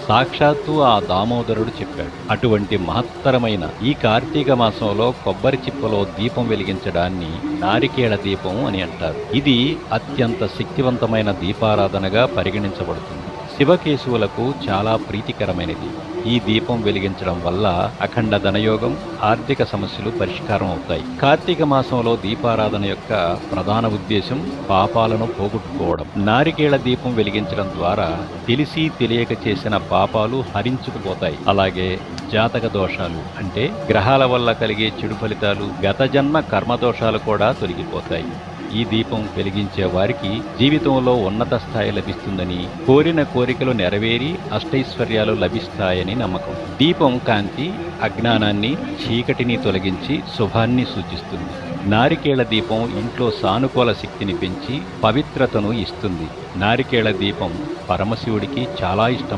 సాక్షాత్తు ఆ దామోదరుడు చెప్పాడు. అటువంటి మహత్తరమైన ఈ కార్తీక మాసంలో కొబ్బరి చిప్పలో దీపం వెలిగించడాన్ని నారికేళ దీపం అని అంటారు. ఇది అత్యంత శక్తివంతమైన దీపారాధనగా పరిగణించబడుతుంది. శివకేశవులకు చాలా ప్రీతికరమైనది. ఈ దీపం వెలిగించడం వల్ల అఖండ ధనయోగం, ఆర్థిక సమస్యలు పరిష్కారం అవుతాయి. కార్తీక మాసంలో దీపారాధన యొక్క ప్రధాన ఉద్దేశం పాపాలను పోగొట్టుకోవడం. నారికేళ దీపం వెలిగించడం ద్వారా తెలిసి తెలియక చేసిన పాపాలు హరించుకుపోతాయి. అలాగే జాతక దోషాలు అంటే గ్రహాల వల్ల కలిగే చెడు ఫలితాలు, గత జన్మ కర్మదోషాలు కూడా తొలగిపోతాయి. ఈ దీపం వెలిగించే వారికి జీవితంలో ఉన్నత స్థాయి లభిస్తుందని, కోరిన కోరికలు నెరవేరి అష్టైశ్వర్యాలు లభిస్తాయని నమ్మకం. దీపం కాంతి అజ్ఞానాన్ని, చీకటిని తొలగించి శుభాన్ని సూచిస్తుంది. నారికేళ దీపం ఇంట్లో సానుకూల శక్తిని పెంచి పవిత్రతను ఇస్తుంది. నారికేళ దీపం పరమశివుడికి చాలా ఇష్టమైనది.